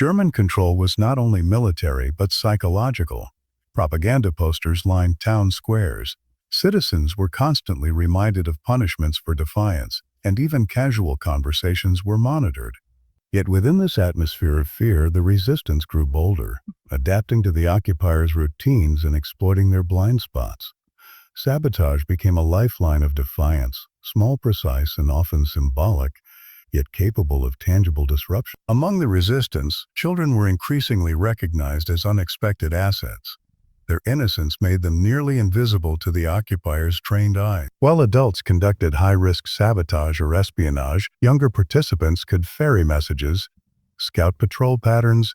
German control was not only military but psychological. Propaganda posters lined town squares. Citizens were constantly reminded of punishments for defiance, and even casual conversations were monitored. Yet within this atmosphere of fear, the resistance grew bolder, adapting to the occupiers' routines and exploiting their blind spots. Sabotage became a lifeline of defiance, small, precise, and often symbolic, yet capable of tangible disruption. Among the resistance, children were increasingly recognized as unexpected assets. Their innocence made them nearly invisible to the occupiers' trained eye. While adults conducted high-risk sabotage or espionage, younger participants could ferry messages, scout patrol patterns,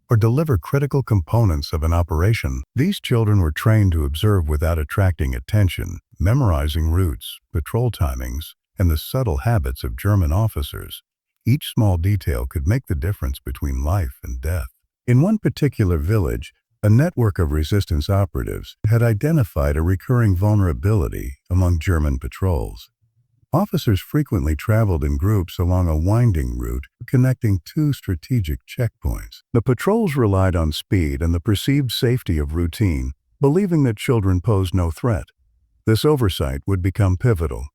or deliver critical components of an operation. These children were trained to observe without attracting attention, memorizing routes, patrol timings, and the subtle habits of German officers. Each small detail could make the difference between life and death. In one particular village, a network of resistance operatives had identified a recurring vulnerability among German patrols. Officers frequently traveled in groups along a winding route connecting two strategic checkpoints. The patrols relied on speed and the perceived safety of routine, believing that children posed no threat. This oversight would become pivotal.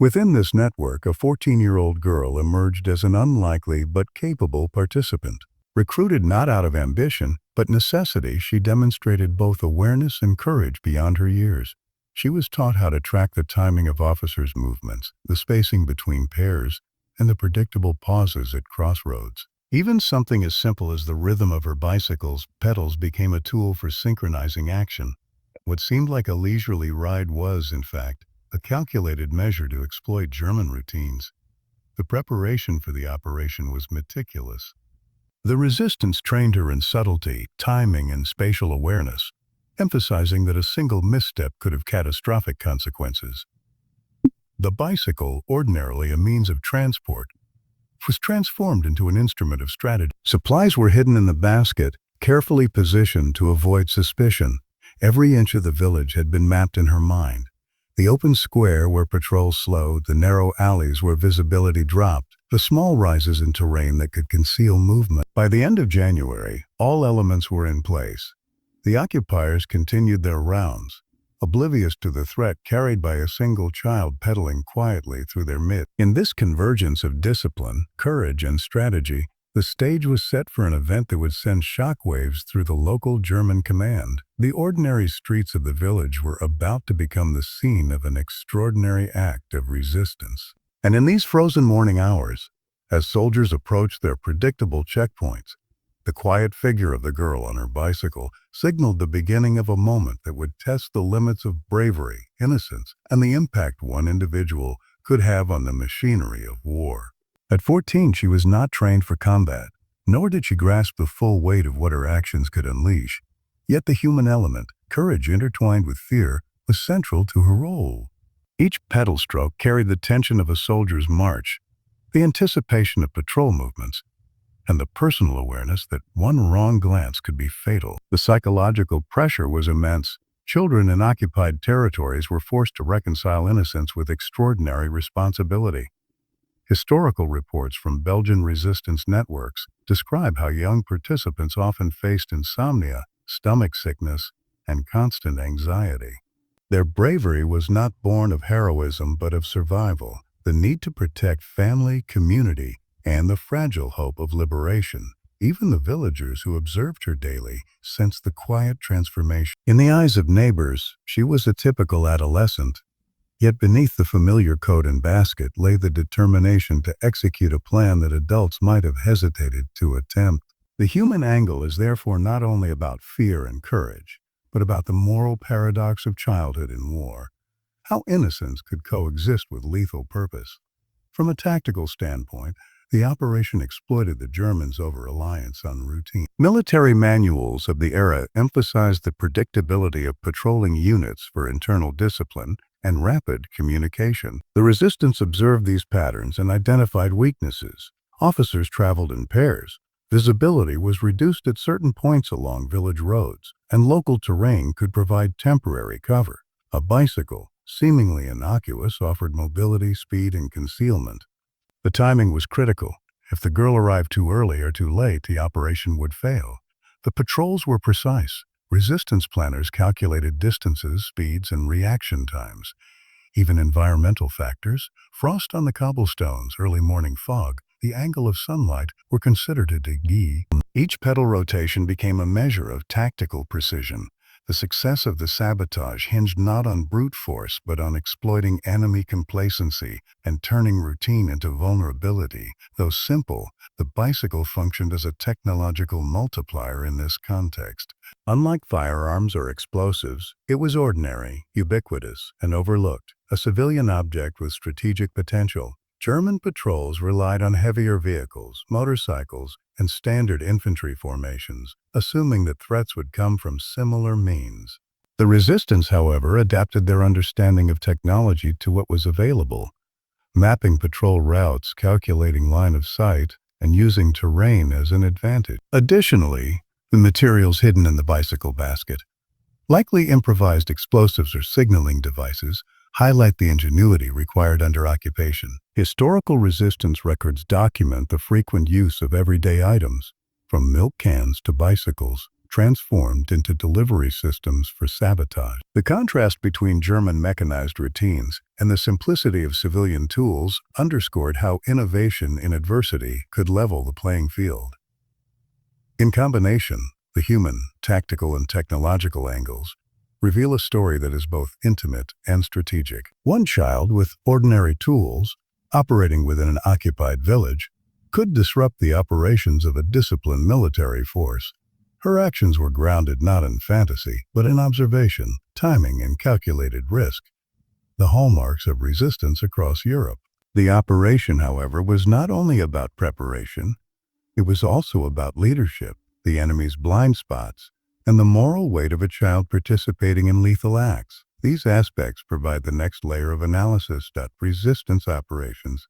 Within this network, a 14-year-old girl emerged as an unlikely but capable participant. Recruited not out of ambition, but necessity, she demonstrated both awareness and courage beyond her years. She was taught how to track the timing of officers' movements, the spacing between pairs, and the predictable pauses at crossroads. Even something as simple as the rhythm of her bicycle's pedals became a tool for synchronizing action. What seemed like a leisurely ride was, in fact, a calculated measure to exploit German routines. The preparation for the operation was meticulous. The resistance trained her in subtlety, timing, and spatial awareness, emphasizing that a single misstep could have catastrophic consequences. The bicycle, ordinarily a means of transport, was transformed into an instrument of strategy. Supplies were hidden in the basket, carefully positioned to avoid suspicion. Every inch of the village had been mapped in her mind. The open square where patrols slowed, the narrow alleys where visibility dropped, the small rises in terrain that could conceal movement. By the end of January, all elements were in place. The occupiers continued their rounds, oblivious to the threat carried by a single child pedaling quietly through their midst. In this convergence of discipline, courage, and strategy, the stage was set for an event that would send shockwaves through the local German command. The ordinary streets of the village were about to become the scene of an extraordinary act of resistance. And in these frozen morning hours, as soldiers approached their predictable checkpoints, the quiet figure of the girl on her bicycle signaled the beginning of a moment that would test the limits of bravery, innocence, and the impact one individual could have on the machinery of war. At 14, she was not trained for combat, nor did she grasp the full weight of what her actions could unleash. Yet the human element, courage intertwined with fear, was central to her role. Each pedal stroke carried the tension of a soldier's march, the anticipation of patrol movements, and the personal awareness that one wrong glance could be fatal. The psychological pressure was immense. Children in occupied territories were forced to reconcile innocence with extraordinary responsibility. Historical reports from Belgian resistance networks describe how young participants often faced insomnia, stomach sickness, and constant anxiety. Their bravery was not born of heroism but of survival, the need to protect family, community, and the fragile hope of liberation. Even the villagers who observed her daily sensed the quiet transformation. In the eyes of neighbors, she was a typical adolescent. Yet beneath the familiar coat and basket lay the determination to execute a plan that adults might have hesitated to attempt. The human angle is therefore not only about fear and courage, but about the moral paradox of childhood in war. How innocence could coexist with lethal purpose. From a tactical standpoint, the operation exploited the Germans' over-reliance on routine. Military manuals of the era emphasized the predictability of patrolling units for internal discipline and rapid communication. The resistance observed these patterns and identified weaknesses. Officers traveled in pairs. Visibility was reduced at certain points along village roads, and local terrain could provide temporary cover. A bicycle, seemingly innocuous, offered mobility, speed, and concealment. The timing was critical. If the girl arrived too early or too late, the operation would fail. The patrols were precise. Resistance planners calculated distances, speeds, and reaction times. Even environmental factors, frost on the cobblestones, early morning fog, the angle of sunlight were considered a degree. Each pedal rotation became a measure of tactical precision. The success of the sabotage hinged not on brute force, but on exploiting enemy complacency and turning routine into vulnerability. Though simple, the bicycle functioned as a technological multiplier in this context. Unlike firearms or explosives, it was ordinary, ubiquitous, and overlooked, a civilian object with strategic potential. German patrols relied on heavier vehicles, motorcycles, and standard infantry formations, assuming that threats would come from similar means. The resistance, however, adapted their understanding of technology to what was available, mapping patrol routes, calculating line of sight, and using terrain as an advantage. Additionally, the materials hidden in the bicycle basket, likely improvised explosives or signaling devices, highlight the ingenuity required under occupation. Historical resistance records document the frequent use of everyday items, from milk cans to bicycles, transformed into delivery systems for sabotage. The contrast between German mechanized routines and the simplicity of civilian tools underscored how innovation in adversity could level the playing field. In combination, the human, tactical, and technological angles reveal a story that is both intimate and strategic. One child with ordinary tools, operating within an occupied village, could disrupt the operations of a disciplined military force. Her actions were grounded not in fantasy, but in observation, timing, and calculated risk, the hallmarks of resistance across Europe. The operation, however, was not only about preparation, it was also about leadership, the enemy's blind spots, and the moral weight of a child participating in lethal acts. These aspects provide the next layer of analysis that resistance operations,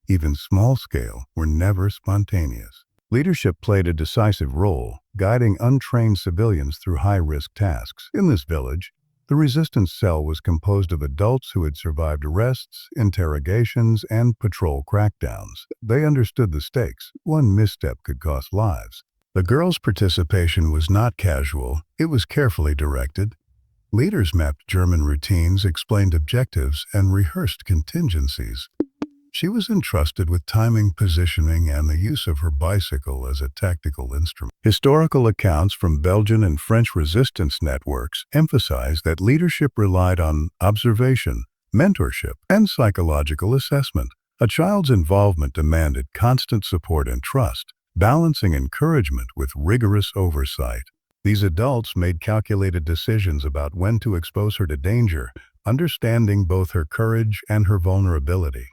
even small-scale, were never spontaneous. Leadership played a decisive role, guiding untrained civilians through high-risk tasks. In this village, the resistance cell was composed of adults who had survived arrests, interrogations, and patrol crackdowns. They understood the stakes. One misstep could cost lives. The girls' participation was not casual, it was carefully directed. Leaders mapped German routines, explained objectives, and rehearsed contingencies. She was entrusted with timing, positioning, and the use of her bicycle as a tactical instrument. Historical accounts from Belgian and French resistance networks emphasize that leadership relied on observation, mentorship, and psychological assessment. A child's involvement demanded constant support and trust, balancing encouragement with rigorous oversight. These adults made calculated decisions about when to expose her to danger, understanding both her courage and her vulnerability.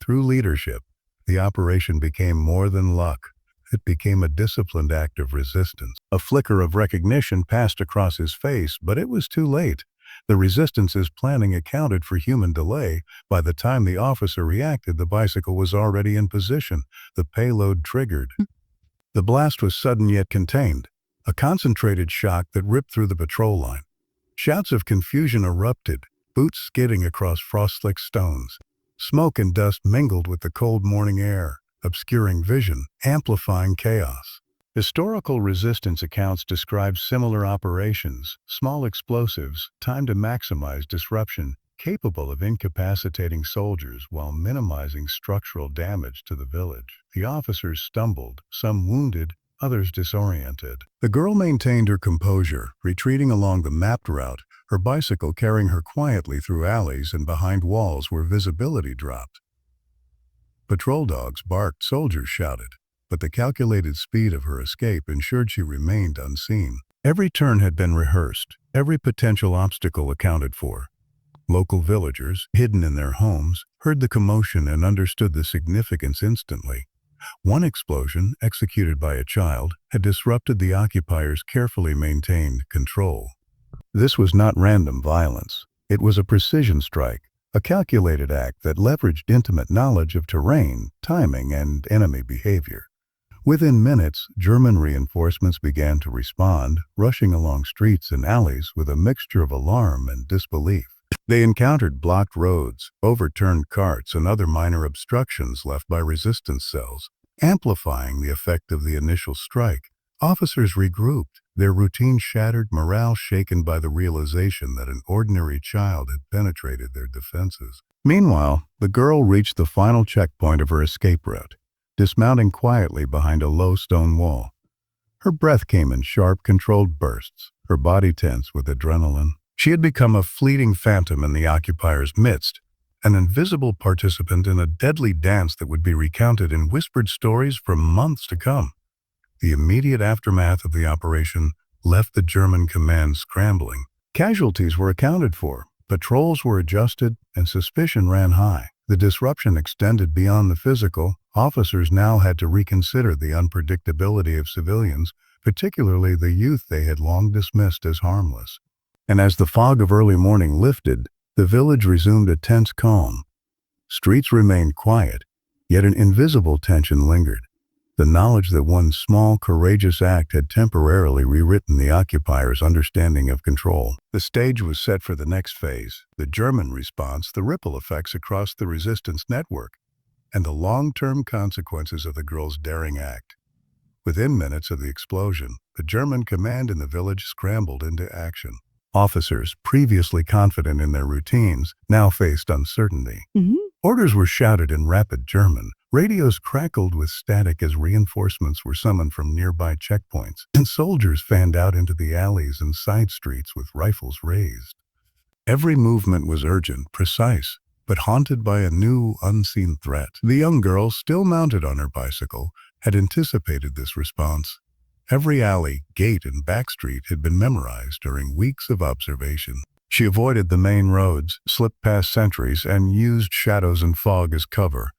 Through leadership, the operation became more than luck. It became a disciplined act of resistance. A flicker of recognition passed across his face, but it was too late. The resistance's planning accounted for human delay. By the time the officer reacted, the bicycle was already in position. The payload triggered. The blast was sudden yet contained, a concentrated shock that ripped through the patrol line. Shouts of confusion erupted, boots skidding across frost-slick stones. Smoke and dust mingled with the cold morning air, obscuring vision, amplifying chaos. Historical resistance accounts describe similar operations, small explosives, timed to maximize disruption, capable of incapacitating soldiers while minimizing structural damage to the village. The officers stumbled, some wounded, others disoriented. The girl maintained her composure, retreating along the mapped route, her bicycle carrying her quietly through alleys and behind walls where visibility dropped. Patrol dogs barked, soldiers shouted, but the calculated speed of her escape ensured she remained unseen. Every turn had been rehearsed, every potential obstacle accounted for. Local villagers, hidden in their homes, heard the commotion and understood the significance instantly. One explosion, executed by a child, had disrupted the occupiers' carefully maintained control. This was not random violence. It was a precision strike, a calculated act that leveraged intimate knowledge of terrain, timing, and enemy behavior. Within minutes, German reinforcements began to respond, rushing along streets and alleys with a mixture of alarm and disbelief. They encountered blocked roads, overturned carts, and other minor obstructions left by resistance cells. Amplifying the effect of the initial strike, officers regrouped, their routine shattered, morale shaken by the realization that an ordinary child had penetrated their defenses. Meanwhile, the girl reached the final checkpoint of her escape route, dismounting quietly behind a low stone wall. Her breath came in sharp, controlled bursts, her body tense with adrenaline. She had become a fleeting phantom in the occupiers' midst, an invisible participant in a deadly dance that would be recounted in whispered stories for months to come. The immediate aftermath of the operation left the German command scrambling. Casualties were accounted for, patrols were adjusted, and suspicion ran high. The disruption extended beyond the physical. Officers now had to reconsider the unpredictability of civilians, particularly the youth they had long dismissed as harmless. And as the fog of early morning lifted, the village resumed a tense calm. Streets remained quiet, yet an invisible tension lingered. The knowledge that one small, courageous act had temporarily rewritten the occupiers' understanding of control. The stage was set for the next phase, the German response, the ripple effects across the resistance network, and the long-term consequences of the girl's daring act. Within minutes of the explosion, the German command in the village scrambled into action. Officers, previously confident in their routines, now faced uncertainty. Orders were shouted in rapid German. Radios crackled with static as reinforcements were summoned from nearby checkpoints, and soldiers fanned out into the alleys and side streets with rifles raised. Every movement was urgent, precise, but haunted by a new, unseen threat. The young girl, still mounted on her bicycle, had anticipated this response. Every alley, gate, and back street had been memorized during weeks of observation. She avoided the main roads, slipped past sentries, and used shadows and fog as cover.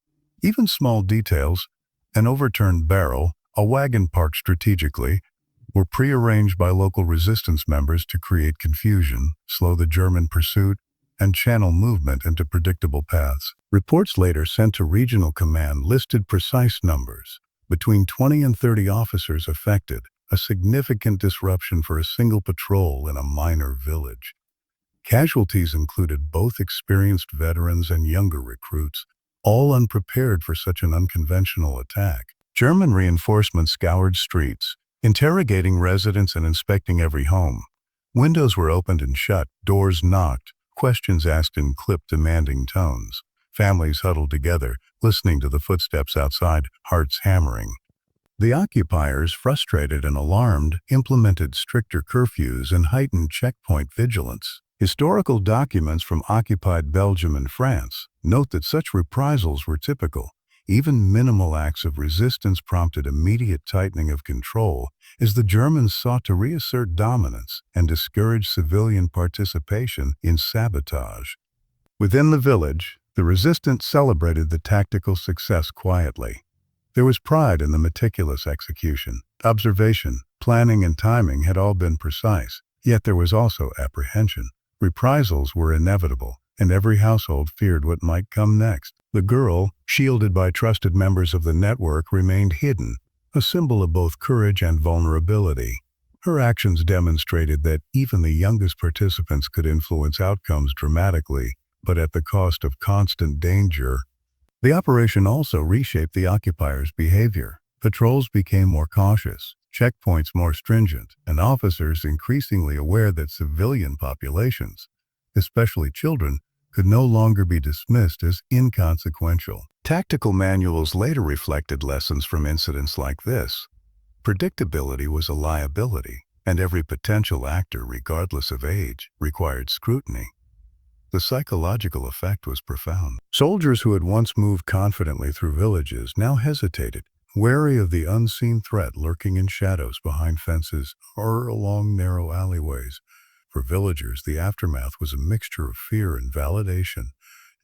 Even small details, an overturned barrel, a wagon parked strategically, were prearranged by local resistance members to create confusion, slow the German pursuit, and channel movement into predictable paths. Reports later sent to regional command listed precise numbers. Between 20 and 30 officers affected, a significant disruption for a single patrol in a minor village. Casualties included both experienced veterans and younger recruits, all unprepared for such an unconventional attack. German reinforcements scoured streets, interrogating residents and inspecting every home. Windows were opened and shut, doors knocked, questions asked in clipped, demanding tones. Families huddled together, listening to the footsteps outside, hearts hammering. The occupiers, frustrated and alarmed, implemented stricter curfews and heightened checkpoint vigilance. Historical documents from occupied Belgium and France note that such reprisals were typical. Even minimal acts of resistance prompted immediate tightening of control as the Germans sought to reassert dominance and discourage civilian participation in sabotage. Within the village, the resistance celebrated the tactical success quietly. There was pride in the meticulous execution. Observation, planning, and timing had all been precise, yet there was also apprehension. Reprisals were inevitable, and every household feared what might come next. The girl, shielded by trusted members of the network, remained hidden, a symbol of both courage and vulnerability. Her actions demonstrated that even the youngest participants could influence outcomes dramatically, but at the cost of constant danger. The operation also reshaped the occupiers' behavior. Patrols became more cautious, checkpoints more stringent, and officers increasingly aware that civilian populations, especially children, could no longer be dismissed as inconsequential. Tactical manuals later reflected lessons from incidents like this. Predictability was a liability, and every potential actor, regardless of age, required scrutiny. The psychological effect was profound. Soldiers who had once moved confidently through villages now hesitated, wary of the unseen threat lurking in shadows behind fences or along narrow alleyways. For villagers, the aftermath was a mixture of fear and validation.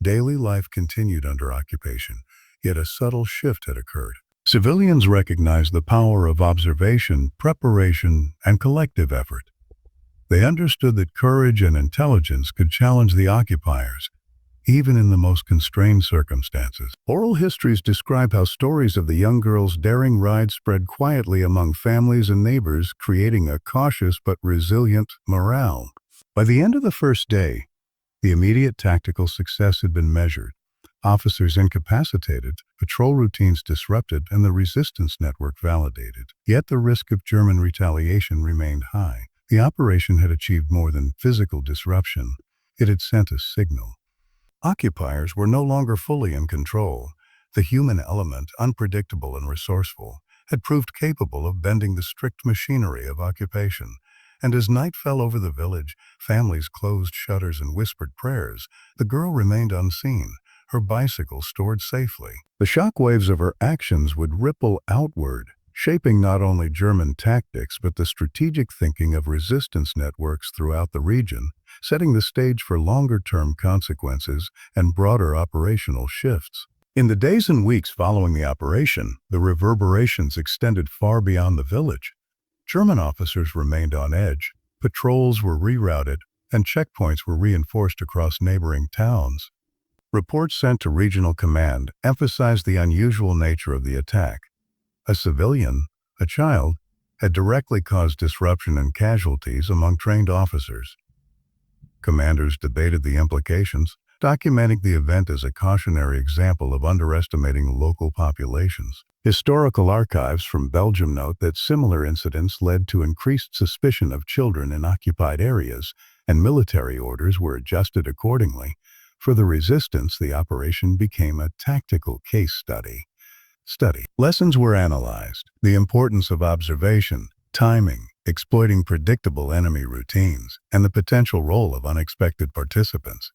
Daily life continued under occupation, yet a subtle shift had occurred. Civilians recognized the power of observation, preparation, and collective effort. They understood that courage and intelligence could challenge the occupiers, even in the most constrained circumstances. Oral histories describe how stories of the young girl's daring ride spread quietly among families and neighbors, creating a cautious but resilient morale. By the end of the first day, the immediate tactical success had been measured. Officers incapacitated, patrol routines disrupted, and the resistance network validated. Yet the risk of German retaliation remained high. The operation had achieved more than physical disruption. It had sent a signal. Occupiers were no longer fully in control. The human element, unpredictable and resourceful, had proved capable of bending the strict machinery of occupation. And as night fell over the village, families closed shutters and whispered prayers. The girl remained unseen, her bicycle stored safely. The shockwaves of her actions would ripple outward, shaping not only German tactics but the strategic thinking of resistance networks throughout the region, setting the stage for longer-term consequences and broader operational shifts. In the days and weeks following the operation, the reverberations extended far beyond the village. German officers remained on edge, patrols were rerouted, and checkpoints were reinforced across neighboring towns. Reports sent to regional command emphasized the unusual nature of the attack. A civilian, a child, had directly caused disruption and casualties among trained officers. Commanders debated the implications, documenting the event as a cautionary example of underestimating local populations. Historical archives from Belgium note that similar incidents led to increased suspicion of children in occupied areas, and military orders were adjusted accordingly. For the resistance, the operation became a tactical case study. Lessons were analyzed: the importance of observation, timing, exploiting predictable enemy routines, and the potential role of unexpected participants.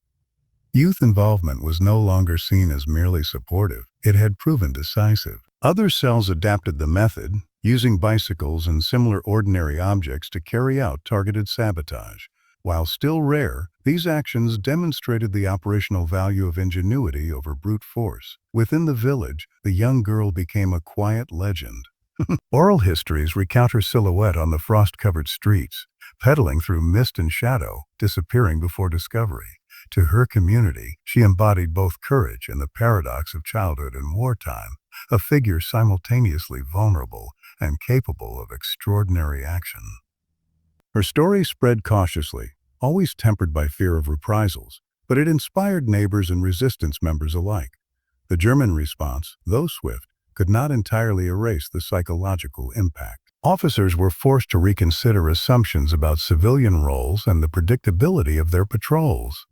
Youth involvement was no longer seen as merely supportive. It had proven decisive. Other cells adapted the method, using bicycles and similar ordinary objects to carry out targeted sabotage. While still rare, these actions demonstrated the operational value of ingenuity over brute force. Within the village, the young girl became a quiet legend. Oral histories recount her silhouette on the frost-covered streets, pedaling through mist and shadow, disappearing before discovery. To her community, she embodied both courage and the paradox of childhood and wartime, a figure simultaneously vulnerable and capable of extraordinary action. Her story spread cautiously, always tempered by fear of reprisals, but it inspired neighbors and resistance members alike. The German response, though swift, could not entirely erase the psychological impact. Officers were forced to reconsider assumptions about civilian roles and the predictability of their patrols.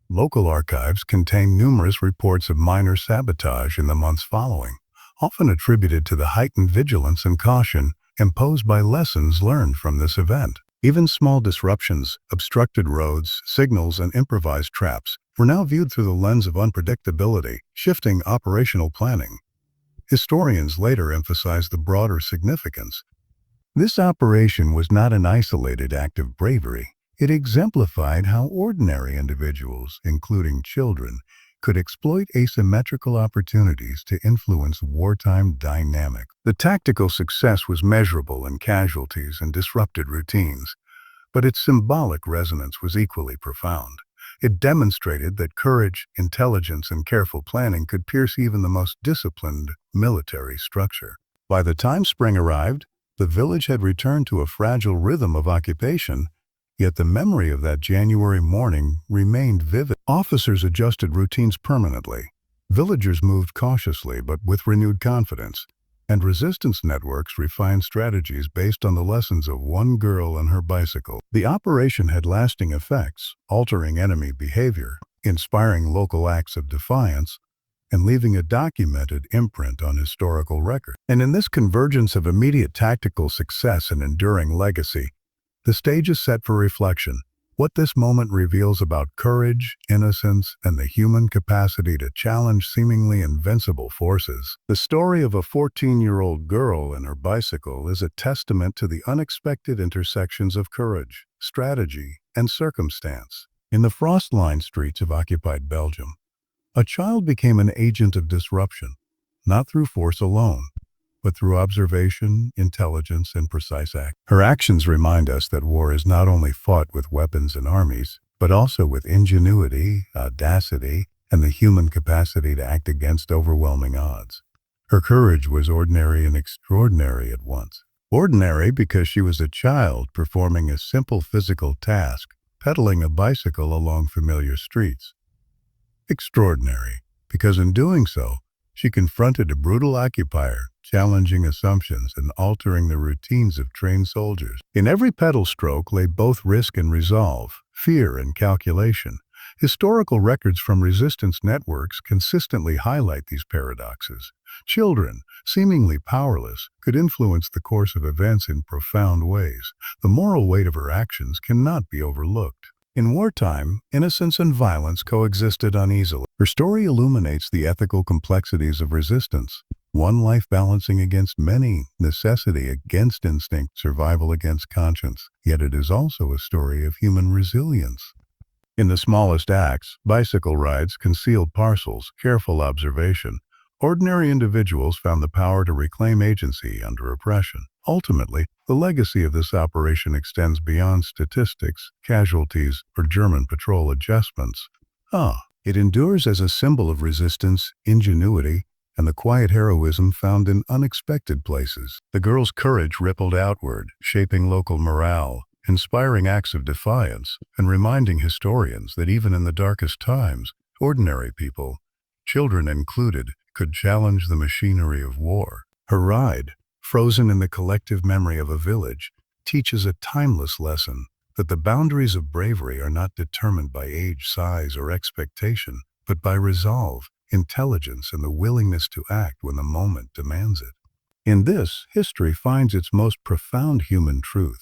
Local archives contain numerous reports of minor sabotage in the months following, often attributed to the heightened vigilance and caution imposed by lessons learned from this event. Even small disruptions, obstructed roads, signals, and improvised traps were now viewed through the lens of unpredictability, shifting operational planning. Historians later emphasized the broader significance. This operation was not an isolated act of bravery. It exemplified how ordinary individuals, including children, could exploit asymmetrical opportunities to influence wartime dynamics. The tactical success was measurable in casualties and disrupted routines, but its symbolic resonance was equally profound. It demonstrated that courage, intelligence, and careful planning could pierce even the most disciplined military structure. By the time spring arrived, the village had returned to a fragile rhythm of occupation, yet the memory of that January morning remained vivid. Officers adjusted routines permanently. Villagers moved cautiously but with renewed confidence, and resistance networks refined strategies based on the lessons of one girl and her bicycle. The operation had lasting effects, altering enemy behavior, inspiring local acts of defiance, and leaving a documented imprint on historical record. And in this convergence of immediate tactical success and enduring legacy, the stage is set for reflection. What this moment reveals about courage, innocence, and the human capacity to challenge seemingly invincible forces. The story of a 14-year-old girl and her bicycle is a testament to the unexpected intersections of courage, strategy, and circumstance. In the frost-lined streets of occupied Belgium, a child became an agent of disruption, not through force alone, but through observation, intelligence, and precise act. Her actions remind us that war is not only fought with weapons and armies, but also with ingenuity, audacity, and the human capacity to act against overwhelming odds. Her courage was ordinary and extraordinary at once. Ordinary because she was a child performing a simple physical task, pedaling a bicycle along familiar streets. Extraordinary because in doing so, she confronted a brutal occupier, challenging assumptions and altering the routines of trained soldiers. In every pedal stroke lay both risk and resolve, fear and calculation. Historical records from resistance networks consistently highlight these paradoxes. Children, seemingly powerless, could influence the course of events in profound ways. The moral weight of her actions cannot be overlooked. In wartime, innocence and violence coexisted uneasily. Her story illuminates the ethical complexities of resistance. One life balancing against many, necessity against instinct, survival against conscience. Yet it is also a story of human resilience. In the smallest acts, bicycle rides, concealed parcels, careful observation, ordinary individuals found the power to reclaim agency under oppression. Ultimately, the legacy of this operation extends beyond statistics, casualties, or German patrol adjustments. It endures as a symbol of resistance, ingenuity, and the quiet heroism found in unexpected places. The girl's courage rippled outward, shaping local morale, inspiring acts of defiance, and reminding historians that even in the darkest times, ordinary people, children included, could challenge the machinery of war. Her ride, frozen in the collective memory of a village, teaches a timeless lesson that the boundaries of bravery are not determined by age, size, or expectation, but by resolve, intelligence, and the willingness to act when the moment demands it. In this, history finds its most profound human truth.